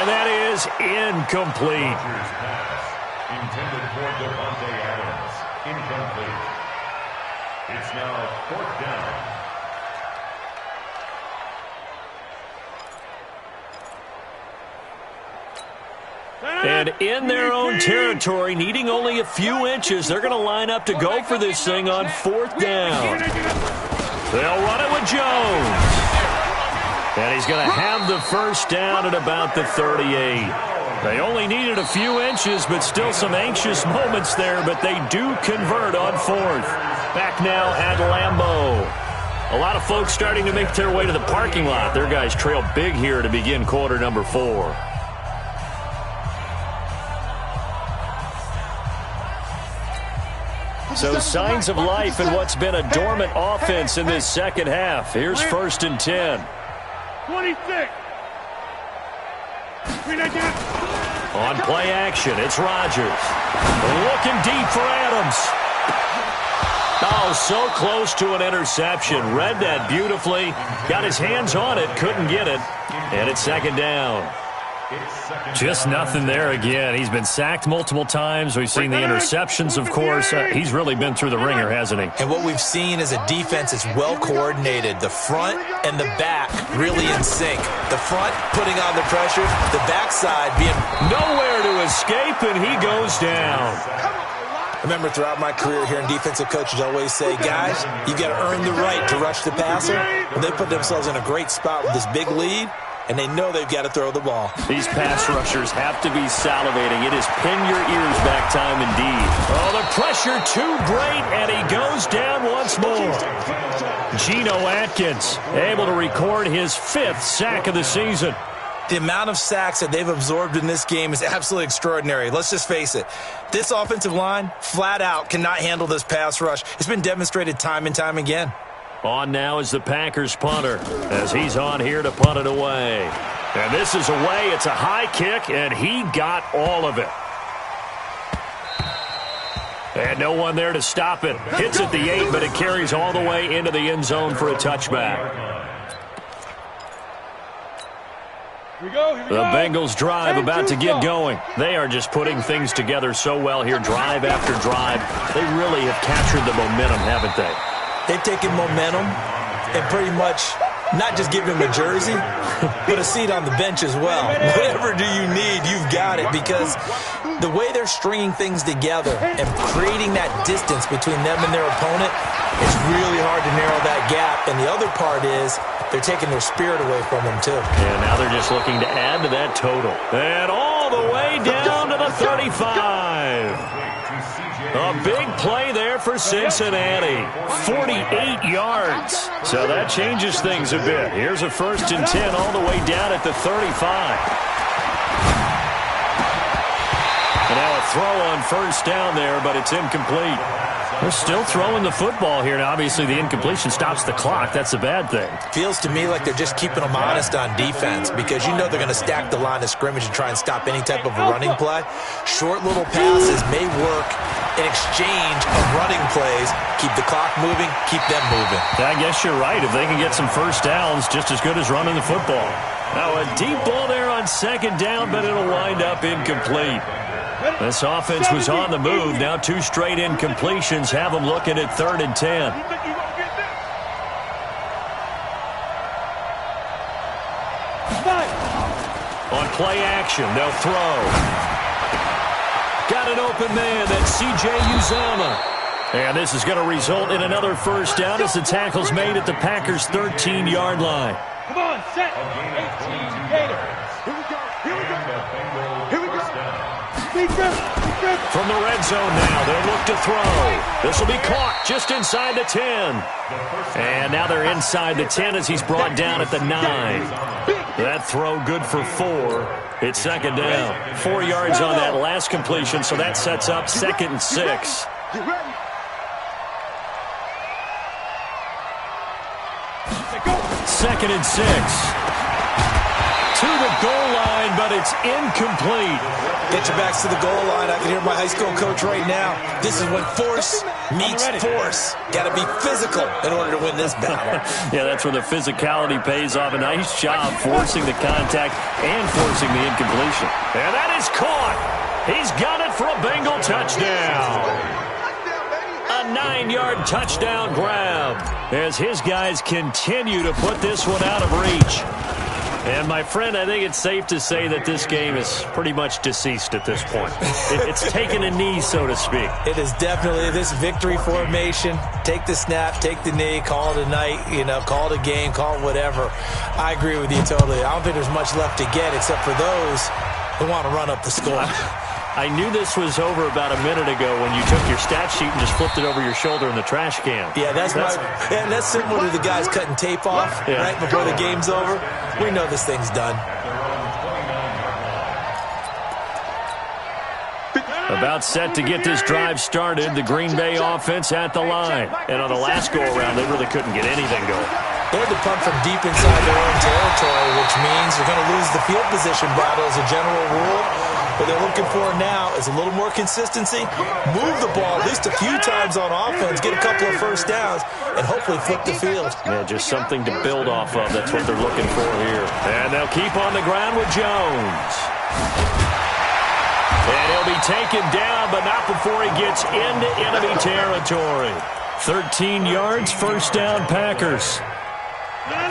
Speaker 8: And that is incomplete.
Speaker 9: Intended for Devontae Adams. Incomplete. It's now 4th down.
Speaker 8: And in their own territory, needing only a few inches, they're going to line up to go for this thing on 4th down. They'll run it with Jones. And he's going to have the first down at about the 38. They only needed a few inches, but still some anxious moments there, but they do convert on 4th. Back now at Lambeau. A lot of folks starting to make their way to the parking lot. Their guys trail big here to begin quarter number 4. So signs of life in what's been a dormant offense in this second half. Here's 1st and 10.
Speaker 11: 26.
Speaker 8: On play action, it's Rodgers. Looking deep for Adams. Oh, so close to an interception. Read that beautifully. Got his hands on it, couldn't get it. And it's 2nd down. Just nothing there again. He's been sacked multiple times. We've seen the interceptions, of course. He's really been through the ringer, hasn't he?
Speaker 10: And what we've seen is a defense that's well coordinated. The front and the back really in sync. The front putting on the pressure, the backside being
Speaker 8: nowhere to escape, and he goes down.
Speaker 10: Remember, throughout my career here in defensive coaches, I always say, guys, you got to earn the right to rush the passer. And they put themselves in a great spot with this big lead, and they know they've got to throw the ball.
Speaker 8: These pass rushers have to be salivating. It is pin your ears back time indeed. Oh, the pressure too great, and he goes down once more. Geno Atkins able to record his 5th sack of the season.
Speaker 10: The amount of sacks that they've absorbed in this game is absolutely extraordinary. Let's just face it. This offensive line, flat out, cannot handle this pass rush. It's been demonstrated time and time again.
Speaker 8: On now is the Packers punter as he's on here to punt it away. And this is away. It's a high kick, and he got all of it. And no one there to stop it. Hits at the 8, but it carries all the way into the end zone for a touchback. The Bengals drive about to get going. They are just putting things together so well here, drive after drive. They really have captured the momentum, haven't they?
Speaker 10: They've taken momentum and pretty much not just given him a jersey, but a seat on the bench as well. Whatever do you need, you've got it, because the way they're stringing things together and creating that distance between them and their opponent, it's really hard to narrow that gap. And the other part is they're taking their spirit away from them, too.
Speaker 8: And now they're just looking to add to that total. And all the way down to the 35. A big play there for Cincinnati. 48 yards. So that changes things a bit. Here's a 1st and 10 all the way down at the 35. And now a throw on 1st down there, but it's incomplete. They're still throwing the football here. Now, obviously, the incompletion stops the clock. That's a bad thing.
Speaker 10: Feels to me like they're just keeping them honest on defense because you know they're going to stack the line of scrimmage and try and stop any type of a running play. Short little passes may work in exchange of running plays. Keep the clock moving, keep them moving.
Speaker 8: I guess you're right. If they can get some first downs, just as good as running the football. Now, a deep ball there on second down, but it'll wind up incomplete. This offense was on the move. Now 2 straight incompletions have them looking at 3rd and 10. On play action, they'll throw. Got an open man. That's C.J. Uzomah. And this is going to result in another first down as the tackle's made at the Packers' 13-yard line.
Speaker 11: Come on, set. 18, Gator. Here we go. Here we go. Here we go.
Speaker 8: From the red zone now, they'll look to throw. This will be caught just inside the 10. And now they're inside the 10 as he's brought down at the 9. That throw good for 4. It's second down. 4 yards on that last completion, so that sets up 2nd and 6. Second and 6. To the goal line, but it's incomplete.
Speaker 10: Get your backs to the goal line. I can hear my high school coach right now. This is when force meets force. Got to be physical in order to win this battle.
Speaker 8: Yeah, that's where the physicality pays off. A nice job forcing the contact and forcing the incompletion. And that is caught. He's got it for a Bengal touchdown. A 9-yard touchdown grab as his guys continue to put this one out of reach. And, my friend, I think it's safe to say that this game is pretty much deceased at this point. It's taken a knee, so to speak.
Speaker 10: It is definitely this victory formation. Take the snap, take the knee, call it a night, call it a game, call it whatever. I agree with you totally. I don't think there's much left to get except for those who want to run up the score.
Speaker 8: I knew this was over about a minute ago when you took your stat sheet and just flipped it over your shoulder in the trash can.
Speaker 10: Yeah, that's similar to the guys cutting tape off right before the game's over. We know this thing's done.
Speaker 8: About set to get this drive started, the Green Bay offense at the line. And on the last go-around, they really couldn't get anything going.
Speaker 10: They had to punt from deep inside their own territory, which means they're going to lose the field position battle as a general rule. What they're looking for now is a little more consistency, move the ball at least a few times on offense, get a couple of first downs, and hopefully flip the field.
Speaker 8: Yeah, just something to build off of. That's what they're looking for here. And they'll keep on the ground with Jones. And he'll be taken down, but not before he gets into enemy territory. 13 yards, first down, Packers.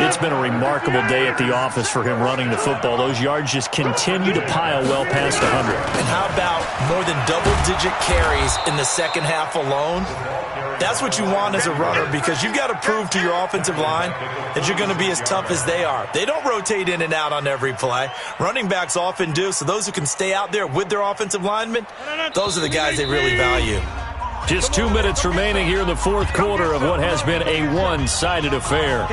Speaker 8: It's been a remarkable day at the office for him running the football. Those yards just continue to pile well past 100.
Speaker 10: And how about more than double-digit carries in the second half alone? That's what you want as a runner because you've got to prove to your offensive line that you're going to be as tough as they are. They don't rotate in and out on every play. Running backs often do, so those who can stay out there with their offensive linemen, those are the guys they really value.
Speaker 8: Just 2 minutes remaining here in the fourth quarter of what has been a one-sided affair.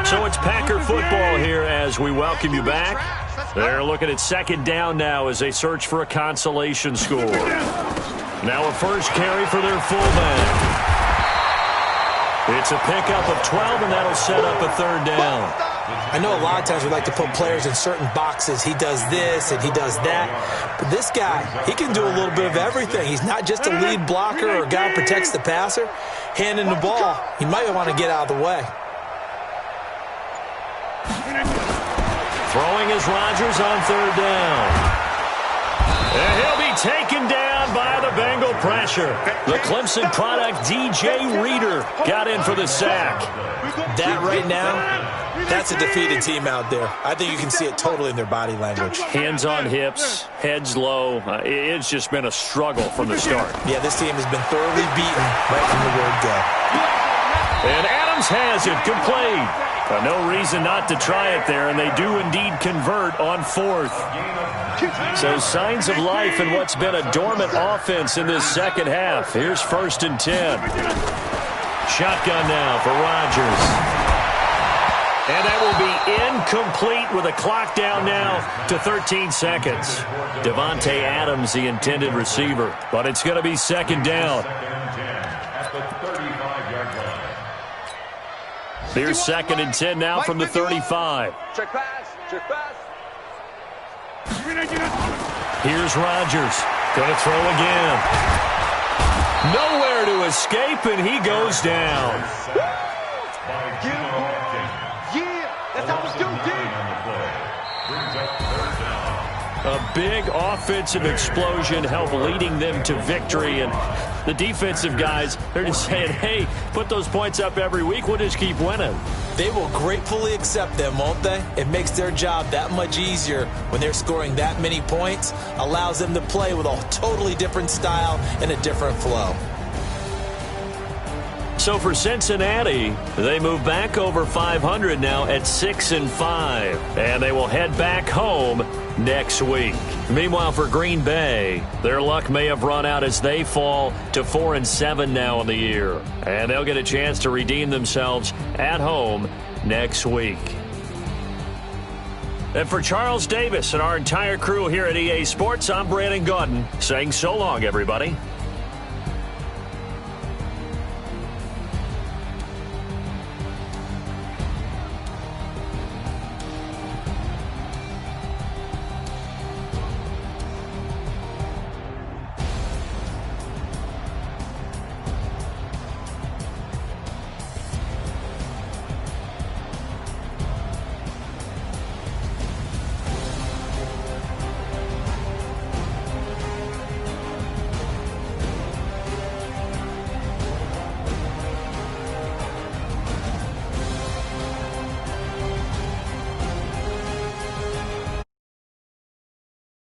Speaker 8: So it's Packer football here as we welcome you back. They're looking at second down now as they search for a consolation score. Now a first carry for their fullback. It's a pickup of 12, and that'll set up a third down.
Speaker 10: I know a lot of times we like to put players in certain boxes. He does this and he does that. But this guy, he can do a little bit of everything. He's not just a lead blocker or a guy who protects the passer. Handing the ball, he might want to get out of the way.
Speaker 8: Throwing is Rodgers on third down. And he'll be taken down by the Bengal pressure. The Clemson product, DJ Reader, got in for the sack.
Speaker 10: That right now, that's a defeated team out there. I think you can see it totally in their body language.
Speaker 8: Hands on hips, heads low. It's just been a struggle from the start.
Speaker 10: Yeah, this team has been thoroughly beaten right from the word go.
Speaker 8: And Adams has it, complete. No reason not to try it there, and they do indeed convert on fourth. So signs of life in what's been a dormant offense in this second half. Here's 1st and 10. Shotgun now for Rodgers. And that will be complete with a clock down now to 13 seconds. Devontae Adams, the intended receiver, but it's going to be second down. Here's 2nd and 10 now from the 35.
Speaker 11: Check pass. Check pass.
Speaker 8: Here's Rodgers. Going to throw again. Nowhere to escape, and he goes down.
Speaker 11: Yeah, that's how it's done, dude.
Speaker 8: A big offensive explosion helped leading them to victory, and the defensive guys, they're just saying, hey, put those points up every week, we'll just keep winning.
Speaker 10: They will gratefully accept them, won't they? It makes their job that much easier when they're scoring that many points, allows them to play with a totally different style and a different flow.
Speaker 8: So for Cincinnati, they move back over 500 now at 6-5, and they will head back home next week. Meanwhile, for Green Bay, their luck may have run out as they fall to 4-7 now in the year, and they'll get a chance to redeem themselves at home next week. And for Charles Davis and our entire crew here at EA Sports, I'm Brandon Gaudin saying so long, everybody.